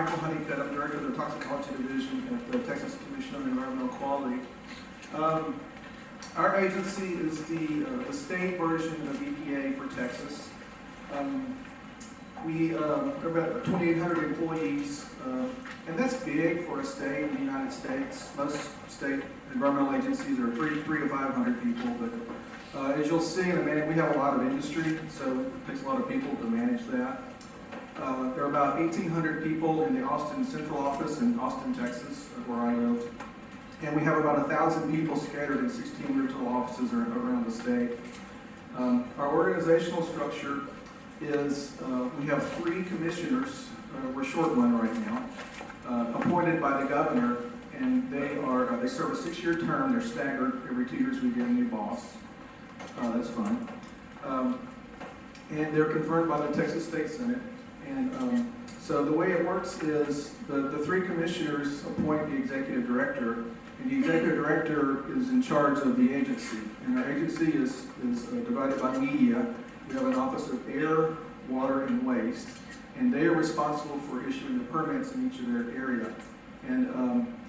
Michael Honeycutt. I'm Director of the Toxicology Division at the Texas Commission on Environmental Quality. Our agency is the state version of EPA for Texas. We are about 2,800 employees, and that's big for a state in the United States. Most state environmental agencies are 300 to 500 people, but as you'll see in a minute, we have a lot of industry, so it takes a lot of people to manage that. There are about 1,800 people in the Austin Central Office in Austin, Texas, where I live. And we have about 1,000 people scattered in 16 regional offices around the state. Our organizational structure is, we have 3 commissioners, we're short one right now, appointed by the governor, and they serve a 6-year term. They're staggered. Every 2 years we get a new boss. That's fun. And they're confirmed by the Texas State Senate. And so the way it works is the 3 commissioners appoint the executive director, and the executive director is in charge of the agency. And our agency is divided by media. We have an Office of Air, Water, and Waste, and they are responsible for issuing the permits in each of their area. And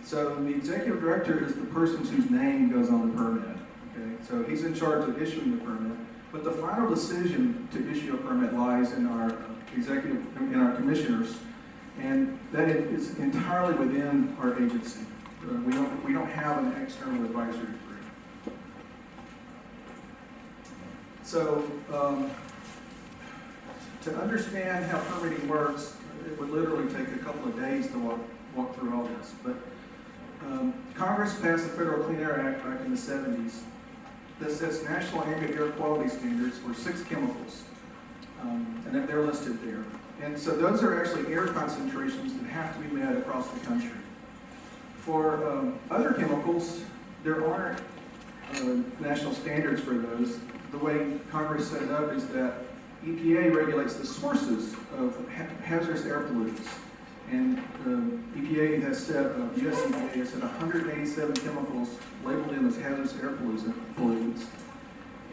so the executive director is the person whose name goes on the permit. Okay? So he's in charge of issuing the permit, but the final decision to issue a permit lies in our commissioners, and that is entirely within our agency. We don't have an external advisory group. So to understand how permitting works, it would literally take a couple of days to walk through all this. But Congress passed the Federal Clean Air Act back in the 70s that sets national ambient air quality standards for 6 chemicals. And they're listed there. And so those are actually air concentrations that have to be met across the country. For other chemicals, there aren't national standards for those. The way Congress set it up is that EPA regulates the sources of hazardous air pollutants. And EPA has set, US EPA has set 187 chemicals labeled in as hazardous air pollutants.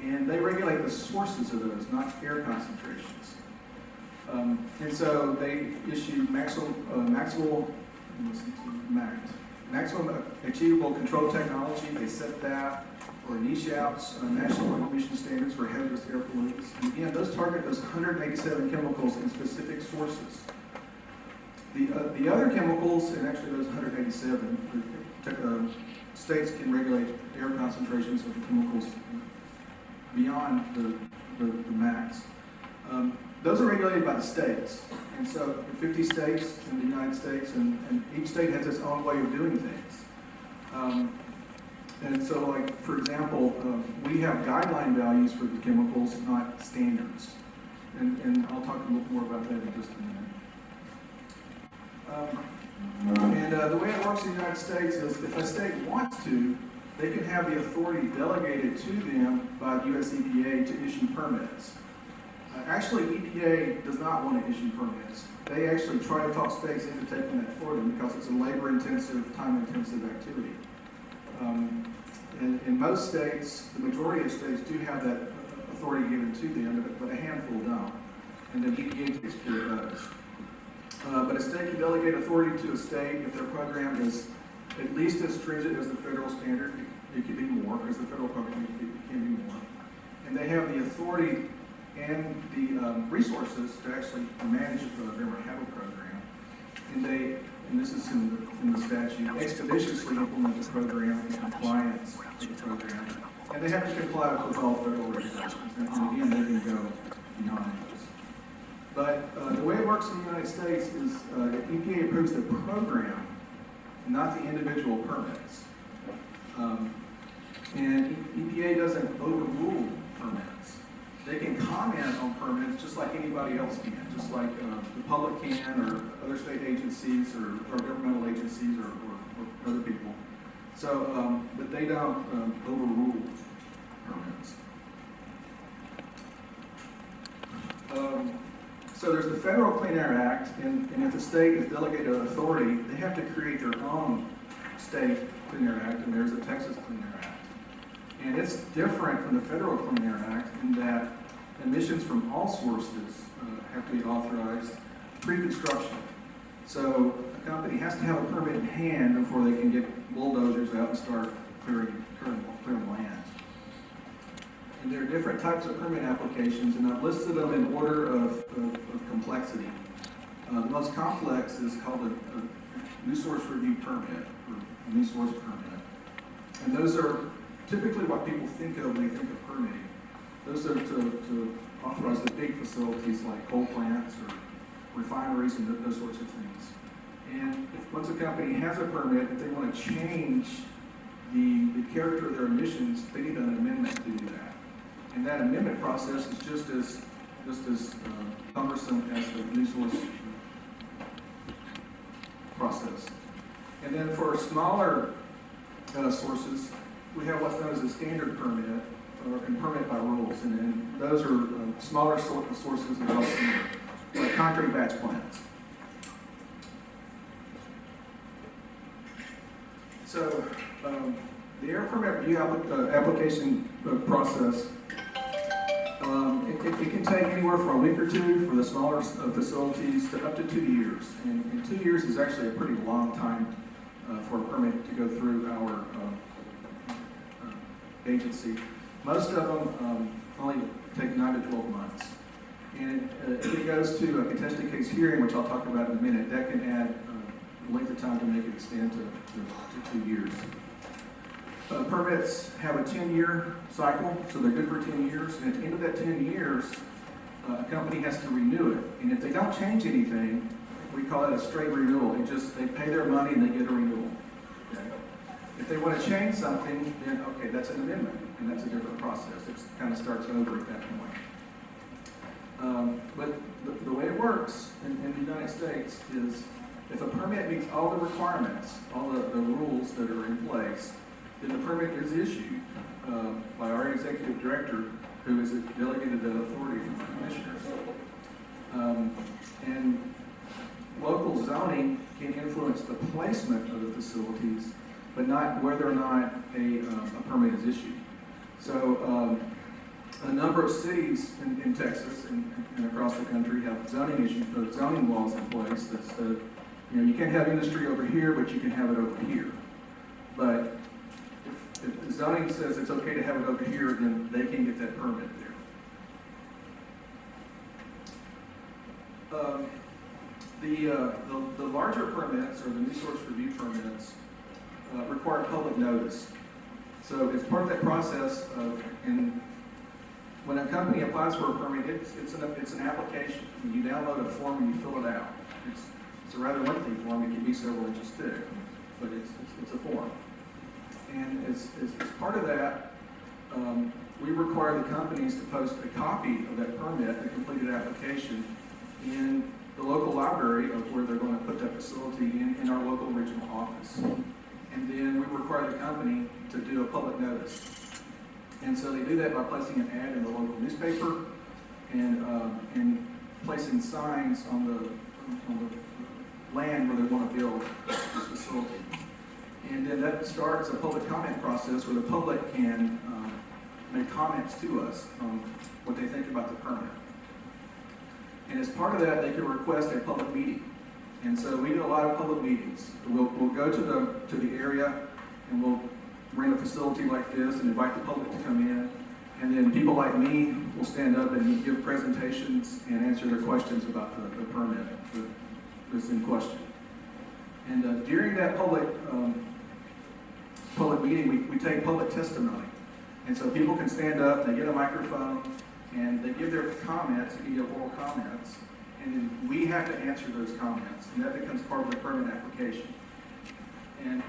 And they regulate the sources of those, not air concentrations. And so they issue maximum achievable control technology. They set that, or NESHAP's national emission standards for hazardous air pollutants. And again, those target those 187 chemicals in specific sources. The other chemicals, and actually those 187, states can regulate air concentrations of the chemicals beyond the max. Those are regulated by the states. And so there are 50 states in the United States, and each state has its own way of doing things. And so, like, for example, we have guideline values for the chemicals, not standards. And I'll talk a little more about that in just a minute. And the way it works in the United States is if a state wants to, they can have the authority delegated to them by the US EPA to issue permits. Actually, EPA does not want to issue permits. They actually try to talk states into taking that for them because it's a labor-intensive, time-intensive activity. In most states, the majority of states do have that authority given to them, but a handful don't. And then EPA takes care of those. But a state can delegate authority to a state if their program is at least as stringent as the federal standard. It can be more, because the federal program can be more. And they have the authority and the resources to actually manage the program or have a program. And this is in the statute, expeditiously implement the program in compliance with the program. And they have to comply with all federal regulations. And again, they can go beyond those. But the way it works in the United States is EPA approves the program, not the individual permits. And EPA doesn't overrule permits. They can comment on permits just like anybody else can, just like the public can, or other state agencies, or governmental agencies, or other people. So, but they don't overrule permits. So there's the Federal Clean Air Act, and if the state is delegated authority, they have to create their own state Clean Air Act, and there's the Texas Clean Air Act. And it's different from the Federal Clean Air Act in that emissions from all sources have to be authorized pre-construction. So a company has to have a permit in hand before they can get bulldozers out and start clearing land. And there are different types of permit applications, and I've listed them in order of complexity. The most complex is called a new source review permit, or new source permit. And those are typically what people think of when they think of permitting. Those are to authorize the big facilities like coal plants or refineries and those sorts of things. And once a company has a permit, if they want to change the character of their emissions, they need an amendment to do that. And that amendment process is just as cumbersome as the new source process. And then for smaller sources, we have what's known as a standard permit, or a permit by rules. And then those are smaller sources that are similar, like concrete batch plants. So the air permit review application process, it can take anywhere from a week or two for the smaller facilities to up to 2 years. And 2 years is actually a pretty long time for a permit to go through our agency. Most of them only take 9 to 12 months. And if it goes to a contested case hearing, which I'll talk about in a minute, that can add a length of time to make it extend to 2 years. Permits have a 10-year cycle, so they're good for 10 years. And at the end of that 10 years, a company has to renew it. And if they don't change anything, we call it a straight renewal. They pay their money and they get a renewal. Okay? If they want to change something, then okay, that's an amendment, and that's a different process. It kind of starts over at that point. But the way it works in the United States is if a permit meets all the requirements, all the rules that are in place, then the permit is issued by our executive director, who is delegated the authority from the commissioners. And local zoning can influence the placement of the facilities, but not whether or not a permit is issued. So a number of cities in Texas and across the country have zoning laws in place that said, you can't have industry over here, but you can have it over here. But if the zoning says it's okay to have it over here, then they can get that permit there. The larger permits, or the new source review permits, require public notice. So it's part of that process and when a company applies for a permit, it's an application. You download a form and you fill it out. It's a rather lengthy form. It can be several inches thick, but it's a form. And as part of that, we require the companies to post a copy of that permit, the completed application, in the local library of where they're going to put that facility in our local regional office. And then we require the company to do a public notice. And so they do that by placing an ad in the local newspaper and placing signs on the land where they want to build this facility. And then that starts a public comment process where the public can make comments to us on what they think about the permit. And as part of that, they can request a public meeting. And so we do a lot of public meetings. We'll go to the area and we'll rent a facility like this and invite the public to come in. And then people like me will stand up and give presentations and answer their questions about the permit that's in question. And during that public meeting, we take public testimony. And so people can stand up, they get a microphone, and they give their comments, they give oral comments, and then we have to answer those comments, and that becomes part of the permit application. And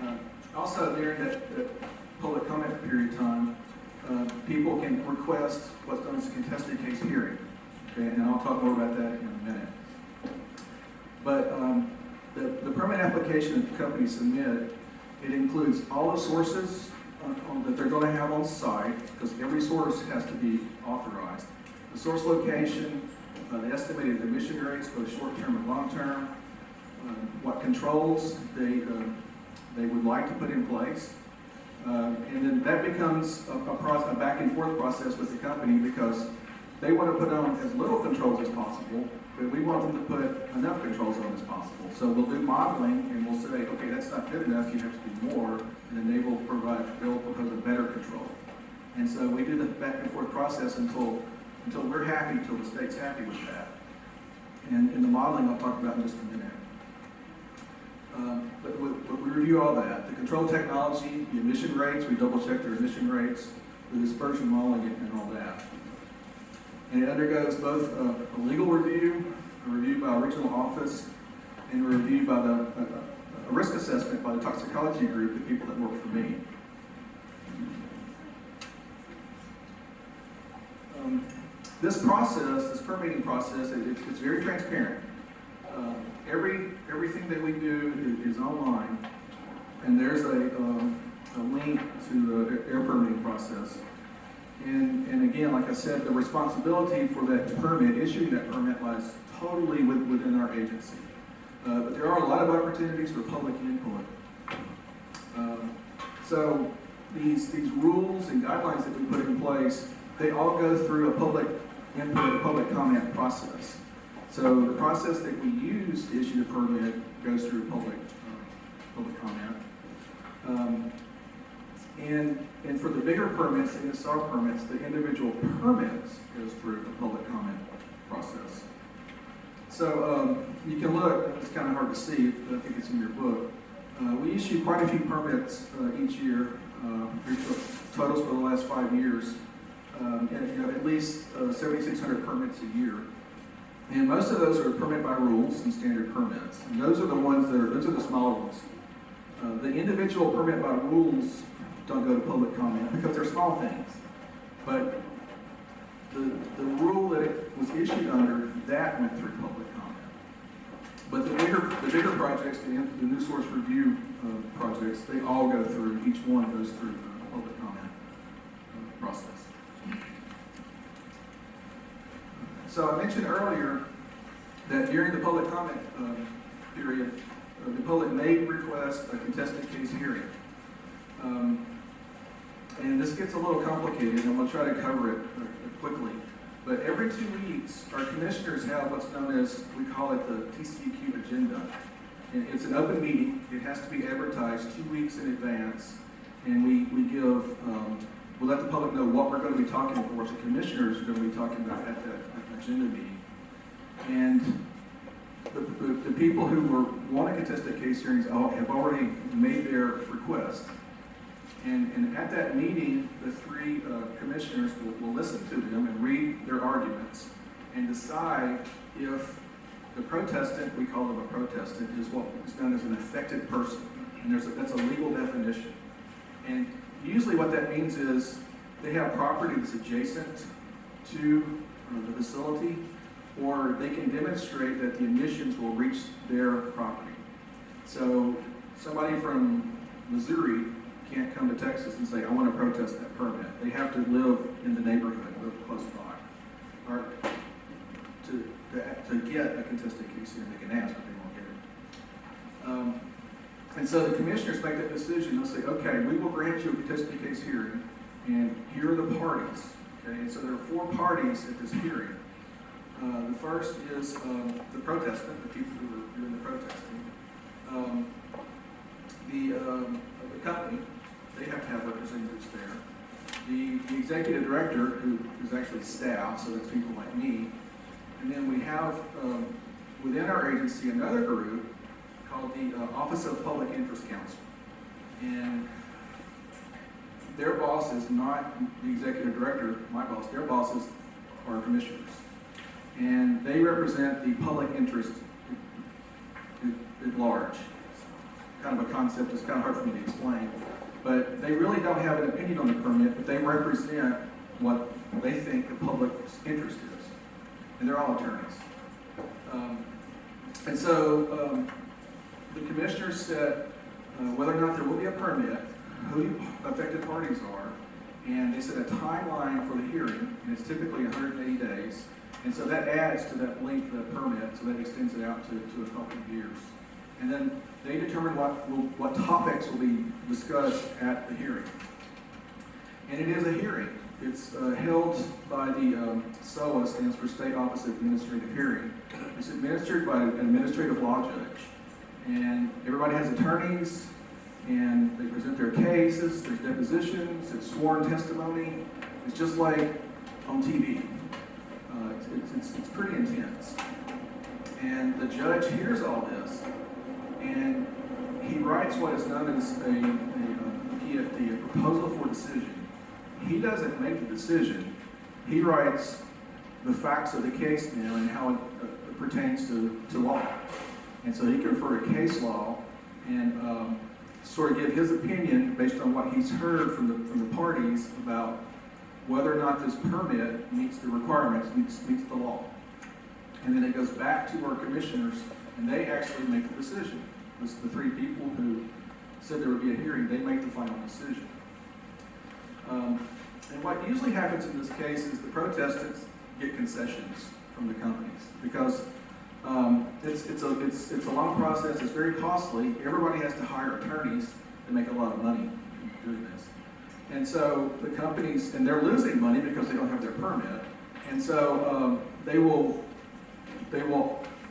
also during that public comment period time, people can request what's known as a contested case hearing. Okay, and I'll talk more about that in a minute. But the permit application that the companies submit, it includes all the sources that they're going to have on site, because every source has to be authorized. The source location, the estimated emission rates, both short-term and long-term, what controls they would like to put in place. And then that becomes a back and forth process with the company, because They want to put on as little controls as possible, but we want them to put enough controls on as possible. So we'll do modeling, and we'll say, okay, that's not good enough, you have to do more, and then they'll propose a better control. And so we do the back and forth process until we're happy, until the state's happy with that. And in the modeling, I'll talk about in just a minute. But we review all that. The control technology, the emission rates, we double check their emission rates, the dispersion modeling, and all that. And it undergoes both a legal review, a review by regional office, and a review by a risk assessment by the toxicology group, the people that work for me. This process, this permitting process, it's very transparent. Everything that we do is online, and there's a link to the air permitting process. And again, like I said, the responsibility for that permit, issuing that permit, lies totally within our agency. But there are a lot of opportunities for public input. So these rules and guidelines that we put in place, they all go through a public input, a public comment process. So the process that we use to issue the permit goes through public comment. And for the bigger permits, the NSR permits, the individual permits goes through a public comment process. So you can look, it's kind of hard to see, but I think it's in your book. We issue quite a few permits each year, totals for the last 5 years, and you have at least 7,600 permits a year. And most of those are permit by rules and standard permits. And those are the ones those are the smaller ones. The individual permit by rules don't go to public comment because they're small things. But the rule that it was issued under, that went through public comment. But the bigger projects, the new source review projects, they all go through, each one goes through the public comment process. So I mentioned earlier that during the public comment period, the public may request a contested case hearing. And this gets a little complicated, and we'll try to cover it quickly. But every 2 weeks, our commissioners have what's known as, we call it the TCEQ agenda. And it's an open meeting. It has to be advertised 2 weeks in advance. And we let the public know what we're going to be talking about, what the commissioners are going to be talking about at that agenda meeting. And the people who want to contest the case hearings have already made their request. And at that meeting, the 3 commissioners will listen to them and read their arguments and decide if the protestant, we call them a protestant, is what is known as an affected person. And that's a legal definition. And usually what that means is they have property that's adjacent to the facility, or they can demonstrate that the emissions will reach their property. So somebody from Missouri can't come to Texas and say, I want to protest that permit. They have to live in the neighborhood, live close by. Or to get a contested case hearing, they can ask, but they won't get it. And so the commissioners make that decision. They'll say, okay, we will grant you a contested case hearing, and here are the parties. Okay, and so there are 4 parties at this hearing. The first is the protestant, the people who are doing the protesting. The company, they have to have representatives there. The executive director, who is actually staff, so that's people like me. And then we have, within our agency, another group called the Office of Public Interest Counsel. And their boss is not the executive director, my boss. Their bosses are commissioners. And they represent the public interest at large. It's kind of a concept that's kind of hard for me to explain. But they really don't have an opinion on the permit, but they represent what they think the public's interest is. And they're all attorneys. And so the commissioners said whether or not there will be a permit, who the affected parties are, and they set a timeline for the hearing, and it's typically 180 days. And so that adds to that length of the permit, so that extends it out to a couple of years. And then they determine what topics will be discussed at the hearing. And it is a hearing. It's held by the SOA, stands for State Office of Administrative Hearing. It's administered by an administrative law judge. And everybody has attorneys, and they present their cases, there's depositions, it's sworn testimony. It's just like on TV. It's pretty intense. And the judge hears all this, and he writes what is known as a PFD, a proposal for decision. He doesn't make the decision. He writes the facts of the case now and how it pertains to law. And so he can refer to case law and sort of give his opinion based on what he's heard from the parties about whether or not this permit meets the requirements, meets the law. And then it goes back to our commissioners, and they actually make the decision. It's the three people who said there would be a hearing, they make the final decision. And what usually happens in this case is the protestants get concessions from the companies because it's a long process. It's very costly. Everybody has to hire attorneys to make a lot of money doing this, and so the companies, and they're losing money because they don't have their permit, and so they will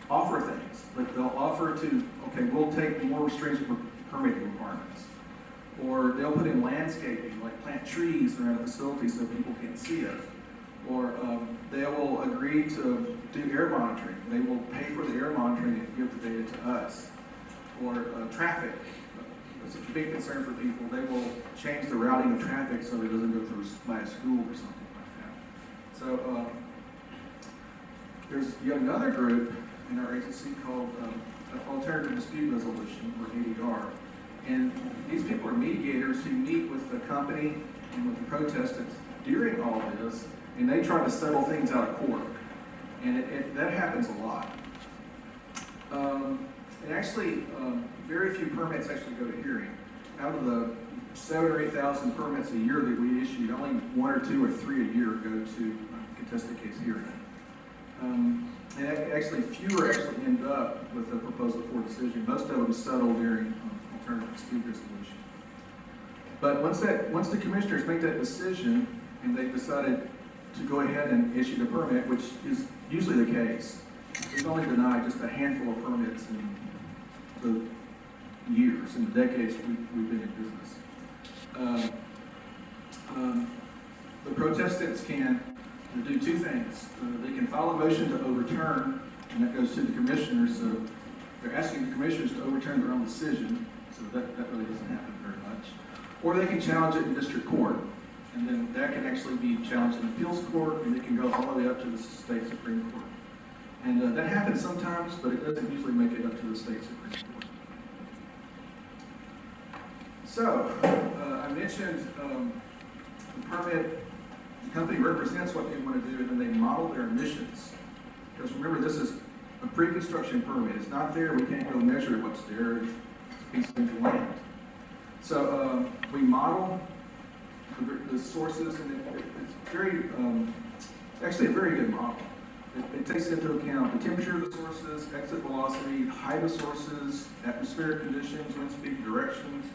offer things. Like they'll offer to, okay, we'll take more stringent permitting requirements. Or they'll put in landscaping, like plant trees around a facility so people can't see it. Or they will agree to do air monitoring. They will pay for the air monitoring and give the data to us. Or traffic. It's a big concern for people. They will change the routing of traffic so it doesn't go through by a school or something like that. So there's yet another group in our agency called Alternative Dispute Resolution, or ADR. And these people are mediators who meet with the company and with the protestants during all this, and they try to settle things out of court. And that happens a lot. And actually, very few permits actually go to hearing. Out of the 7,000 or 8,000 permits a year that we issued, only 1 or 2 or 3 a year go to contested case hearing. And actually, fewer actually end up with a proposal for decision. Most of them settle during alternative dispute resolution. But once the commissioners make that decision and they've decided to go ahead and issue the permit, which is usually the case, we've only denied just a handful of permits in the years, in the decades we've been in business. The protestants can do two things. They can file a motion to overturn, and that goes to the commissioners. So they're asking the commissioners to overturn their own decision. So that really doesn't happen very much. Or they can challenge it in district court. And then that can actually be challenged in appeals court, and it can go all the way up to the state Supreme Court. And that happens sometimes, but it doesn't usually make it up to the state Supreme Court. So, I mentioned the permit, the company represents what they want to do, and then they model their emissions. Because remember, this is a pre-construction permit. It's not there, we can't go measure what's there. It's a piece of land. So we model the sources, and it's very, actually a very good model. It takes into account the temperature of the sources, exit velocity, height of sources, atmospheric conditions, wind speed, directions,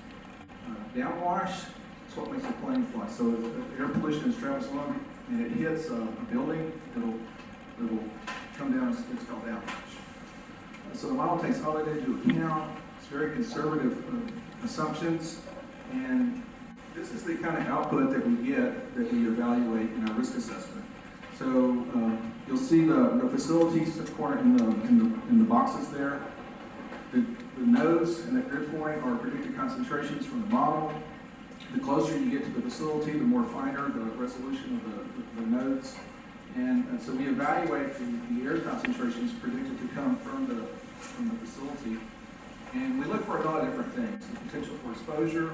downwash. That's what makes the plane fly. So if air pollution travels along and it hits a building, it'll come down. It's called downwash. So the model takes all that into account. It's very conservative assumptions, and this is the kind of output that we get that we evaluate in our risk assessment. So you'll see the facilities in the boxes there. The nodes and the grid point are predicted concentrations from the model. The closer you get to the facility, the more finer the resolution of the nodes. And so we evaluate the air concentrations predicted to come from the facility. And we look for a lot of different things. The potential for exposure.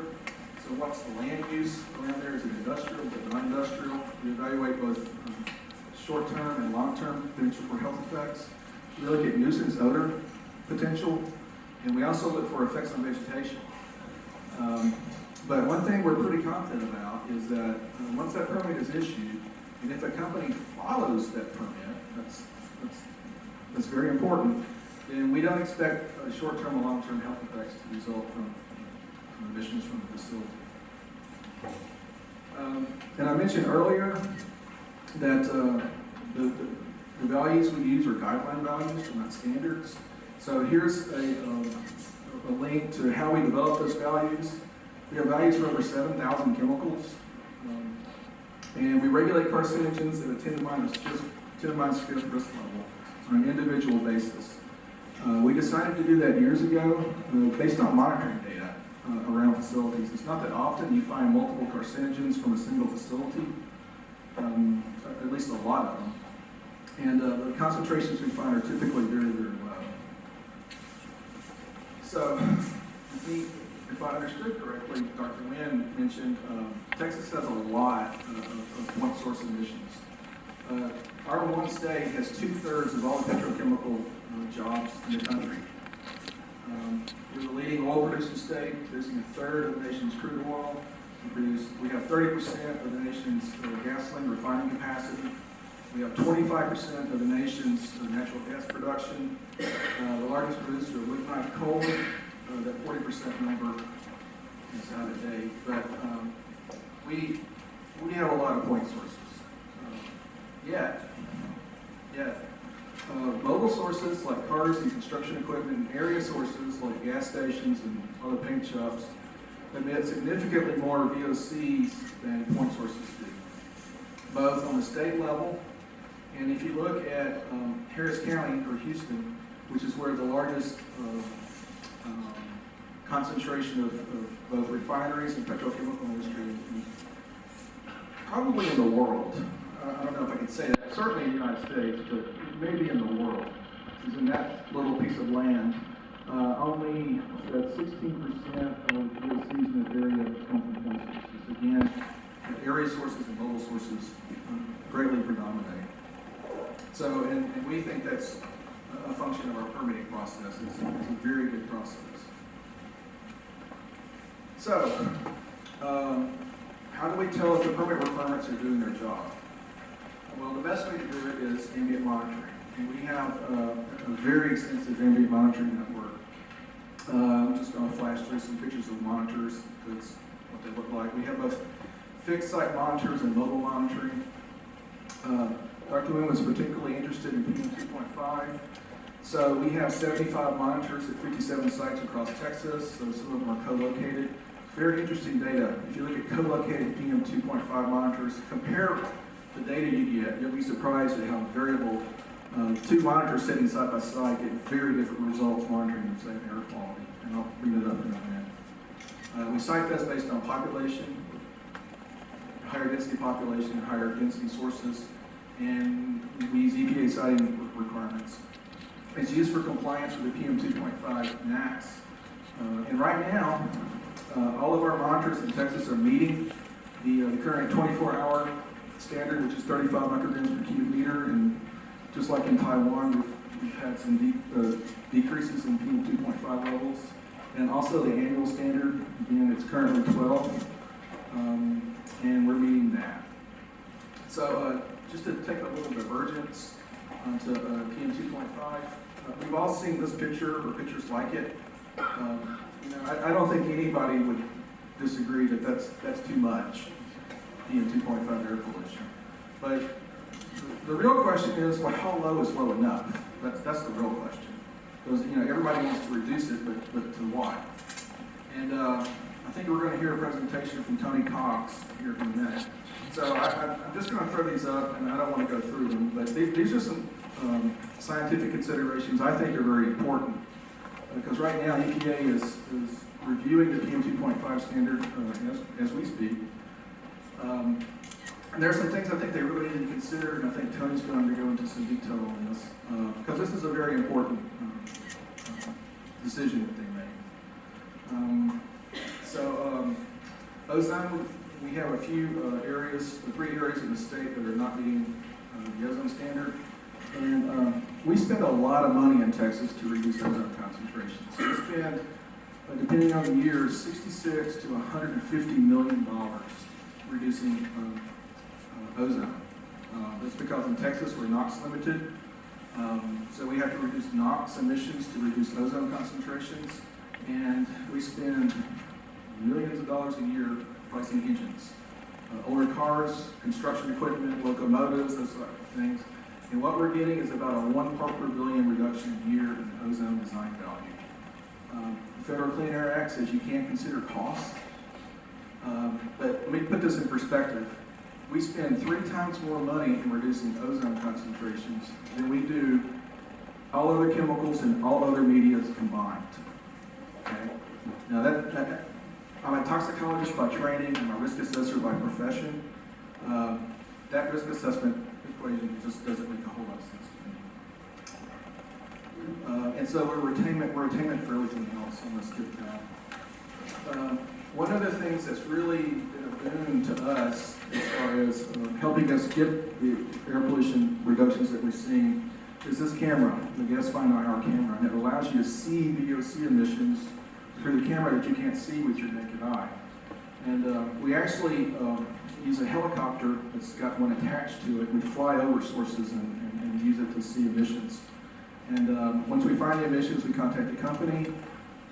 So what's the land use around there? Is it industrial? Is it non-industrial? We evaluate both short-term and long-term potential for health effects. We look at nuisance odor potential. And we also look for effects on vegetation. But one thing we're pretty confident about is that once that permit is issued, and if a company follows that permit, that's very important, then we don't expect short-term or long-term health effects to result from emissions from the facility. And I mentioned earlier that the values we use are guideline values, they're not standards. So here's a link to how we develop those values. We have values for over 7,000 chemicals. And we regulate carcinogens at a 10 to the minus fifth risk level on an individual basis. We decided to do that years ago based on monitoring data around facilities. It's not that often you find multiple carcinogens from a single facility, at least a lot of them. And the concentrations we find are typically very, very low. So, if I understood correctly, Dr. Lynn mentioned Texas has a lot of point source emissions. Our one state has 2/3 of all the petrochemical jobs in the country. We're the leading oil producing state, producing 1/3 of the nation's crude oil. We have 30% of the nation's gasoline refining capacity. We have 25% of the nation's natural gas production. The largest producer of lignite coal, that 40% number is out of date, but we have a lot of point sources. Yet, mobile sources like cars and construction equipment, and area sources like gas stations and other paint shops emit significantly more VOCs than point sources do, both on the state level. And if you look at Harris County, or Houston, which is where the largest concentration of both refineries and petrochemical industry is, probably in the world. I don't know if I could say that, certainly in the United States, but maybe in the world, is in that little piece of land. Only 16% of VOCs in that area come from point sources. Again, area sources and mobile sources greatly predominate. So, and we think that's a function of our permitting process. It's a very good process. So, how do we tell if the permit requirements are doing their job? Well, the best way to do it is ambient monitoring. And we have a very extensive ambient monitoring network. I'm just going to flash through some pictures of monitors. That's what they look like. We have both fixed site monitors and mobile monitoring. Dr. Lynn was particularly interested in PM 2.5. So we have 75 monitors at 57 sites across Texas. So some of them are co-located. Very interesting data. If you look at co-located PM 2.5 monitors, compare the data you get, you'll be surprised at how variable two monitors sitting side by side get very different results monitoring the same air quality. And I'll bring that up in a minute. We cite this based on population, higher density population, and higher density sources, and we use EPA siting requirements. It's used for compliance with the PM 2.5 NAAQS. And right now, all of our monitors in Texas are meeting the current 24-hour standard, which is 35 micrograms per cubic meter. And just like in Taiwan, we've had some decreases in PM 2.5 levels. And also the annual standard, again, it's currently 12, and we're meeting that. So just to take a little divergence onto PM 2.5, we've all seen this picture or pictures like it. I don't think anybody would disagree that that's too much, PM 2.5 air pollution. But the real question is, well, how low is low enough? That's the real question. Because everybody wants to reduce it, but to what? And I think we're going to hear a presentation from Tony Cox here in a minute. So I'm just going to throw these up, and I don't want to go through them, but these are some scientific considerations I think are very important. Because right now, EPA is reviewing the PM 2.5 standard as we speak. And there are some things I think they really need to consider, and I think Tony's going to go into some detail on this, because this is a very important decision that they made. Ozone, we have a few areas, 3 areas in the state that are not meeting the ozone standard. And we spend a lot of money in Texas to reduce ozone concentrations. So we spend, depending on the year, $66 to $150 million reducing ozone. That's because in Texas we're NOx limited. So we have to reduce NOx emissions to reduce ozone concentrations. And we spend millions of dollars a year replacing engines. older cars, construction equipment, locomotives, those sort of things. And what we're getting is about a 1 part per billion reduction a year in ozone design value. The Federal Clean Air Act says you can't consider cost. But let me put this in perspective. We spend 3 times more money in reducing ozone concentrations than we do all other chemicals and all other medias combined. Okay? Now I'm a toxicologist by training, I'm a risk assessor by profession. That risk assessment equation just doesn't make a whole lot of sense to me. And so we're attainment for everything else, and let's skip that. One of the things that's really been a boon to us as far as helping us get the air pollution reductions that we're seeing is this camera, the Gas Find IR camera, and it allows you to see VOC emissions through the camera that you can't see with your naked eye. And we actually use a helicopter that's got one attached to it. We fly over sources and use it to see emissions. And once we find the emissions, we contact the company,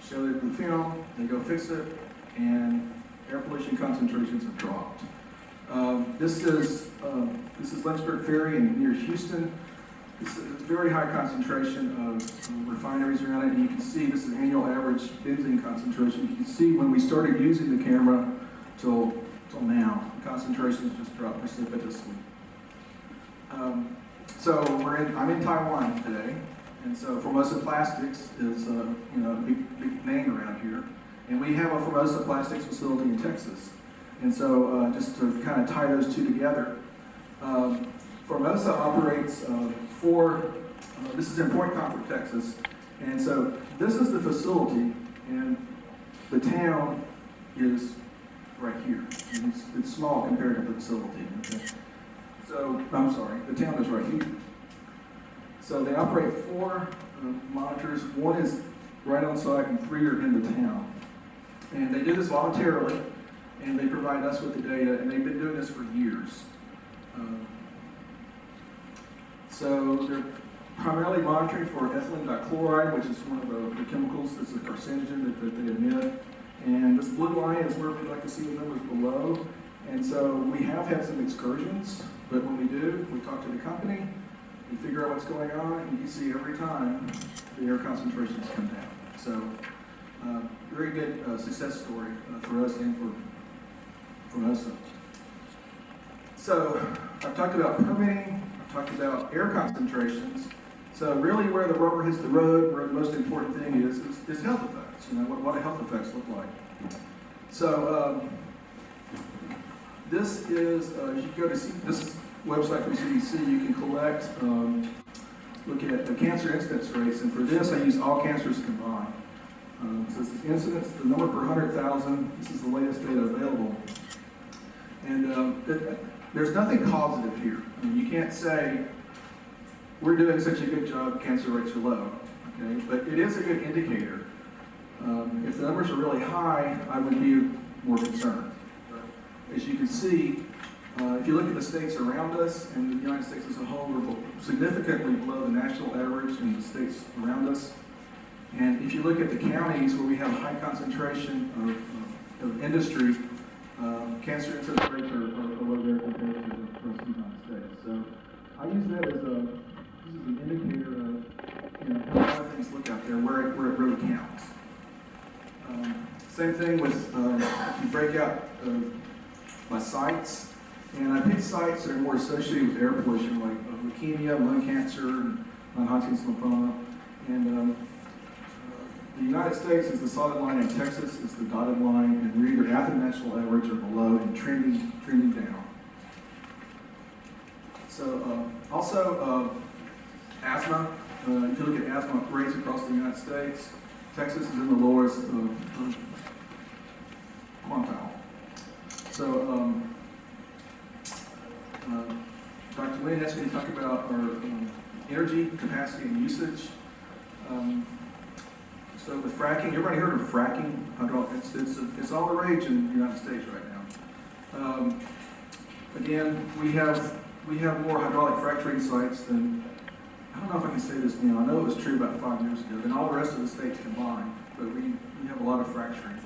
show them the film, they go fix it, and air pollution concentrations have dropped. This is Lynchburg Ferry near Houston. It's a very high concentration of refineries around it, and you can see this is annual average benzene concentration. You can see when we started using the camera till now, the concentrations just dropped precipitously. So I'm in Taiwan today, and so Formosa Plastics is a big name around here, and we have a Formosa Plastics facility in Texas. And so just to kind of tie those two together, Formosa operates this is in Point Comfort, Texas, and so this is the facility, and the town is right here. And it's small compared to the facility. Okay? So, I'm sorry, the town is right here. So they operate 4 monitors. 1 is right on site and 3 are in the town. And they do this voluntarily, and they provide us with the data, and they've been doing this for years. So they're primarily monitoring for ethylene dichloride, which is one of the chemicals that's a carcinogen that they emit. And this blue line is where we'd like to see the numbers below. And so we have had some excursions, but when we do, we talk to the company, we figure out what's going on, and you see every time the air concentrations come down. So very good success story for us and for Formosa. So I've talked about permitting, I've talked about air concentrations. So really where the rubber hits the road, where the most important thing is health effects. What do health effects look like? So this is, if you go to this website from CDC, you can collect, look at the cancer incidence rates, and for this I use all cancers combined. So it's the incidence, the number per 100,000, this is the latest data available. And there's nothing causative here. I mean, you can't say, we're doing such a good job, cancer rates are low, okay? But it is a good indicator. If the numbers are really high, I would be more concerned. As you can see, if you look at the states around us and the United States as a whole, we're significantly below the national average in the states around us. And if you look at the counties where we have a high concentration of industry, cancer incidence rates are low there compared to the rest of the United States. So I use that as an indicator of how things look out there, where it really counts. Same thing with if you break out my sites, and I pick sites that are more associated with air pollution, like leukemia, lung cancer, and non-Hodgkin's lymphoma. And the United States is the solid line, and Texas is the dotted line, and we're either at the national average or below and trending down. So also asthma. If you look at asthma rates across the United States, Texas is in the lowest quantile. So Dr. Lynn asked me to talk about our energy capacity and usage. So with fracking, everybody heard of fracking? It's all the rage in the United States right now. Again, we have more hydraulic fracturing sites than, I don't know if I can say this now, I know it was true about 5 years ago, than all the rest of the states combined, but we have a lot of fracturing.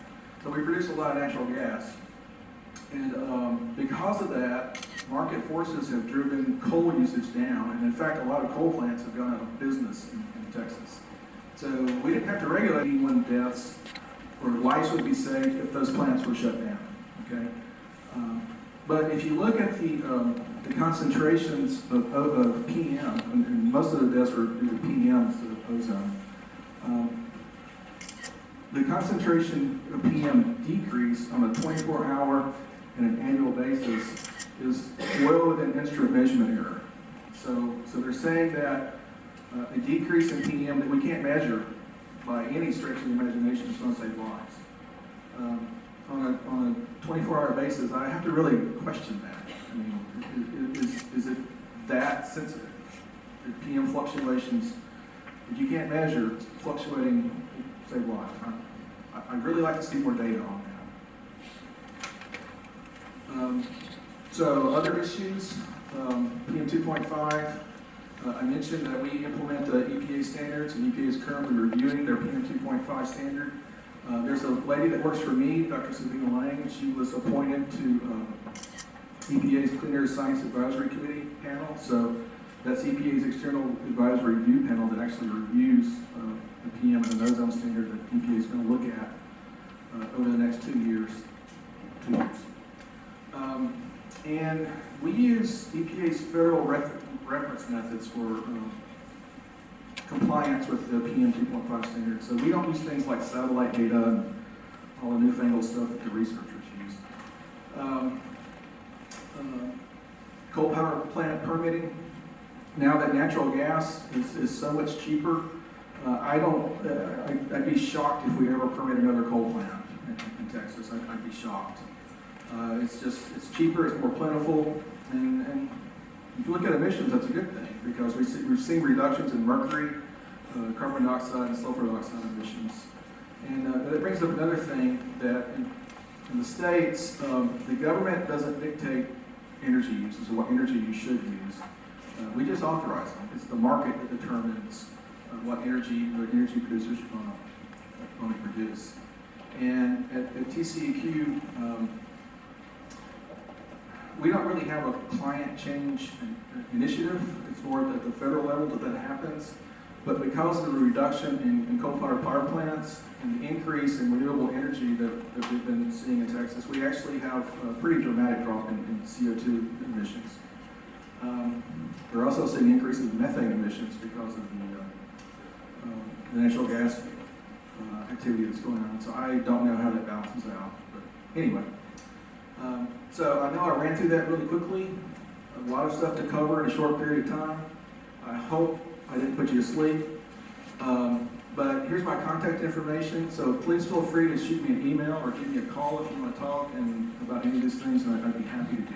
So we produce a lot of natural gas. And because of that, market forces have driven coal usage down, and in fact, a lot of coal plants have gone out of business in Texas. So we didn't have to regulate anyone deaths, or lives would be saved if those plants were shut down, okay? But if you look at the concentrations of PM, and most of the deaths were due to PM instead of ozone, the concentration of PM decrease on a 24-hour and an annual basis is well within instrument measurement error. So they're saying that a decrease in PM that we can't measure by any stretch of the imagination is going to save lives. On a 24-hour basis, I have to really question that. I mean, is it that sensitive? The PM fluctuations that you can't measure, fluctuating, save lives. I'd really like to see more data on that. So other issues, PM 2.5. I mentioned that we implement the EPA standards, and EPA is currently reviewing their PM 2.5 standard. There's a lady that works for me, Dr. Sabina Lang, and she was appointed to EPA's Clean Air Science Advisory Committee panel. So that's EPA's external advisory review panel that actually reviews the PM and the ozone standard that EPA is going to look at over the next 2 years. And we use EPA's federal reference methods for compliance with the PM 2.5 standard. So we don't use things like satellite data and all the newfangled stuff that the researchers use. Coal power plant permitting. Now that natural gas is so much cheaper, I'd be shocked if we ever permit another coal plant in Texas. I'd be shocked. It's cheaper, it's more plentiful, and if you look at emissions, that's a good thing, because we've seen reductions in mercury, carbon dioxide, and sulfur dioxide emissions. And that brings up another thing, that in the states, the government doesn't dictate energy uses or what energy you should use. We just authorize them. It's the market that determines what energy the energy producers are going to produce. And at TCEQ, we don't really have a climate change initiative. It's more at the federal level that happens. But because of the reduction in coal-fired power plants and the increase in renewable energy that we've been seeing in Texas, we actually have a pretty dramatic drop in CO2 emissions. We're also seeing increases in methane emissions because of the natural gas activity that's going on. So I don't know how that balances out. But anyway. So I know I ran through that really quickly. A lot of stuff to cover in a short period of time. I hope I didn't put you to sleep. But here's my contact information. So please feel free to shoot me an email or give me a call if you want to talk about any of these things, and I'd be happy to do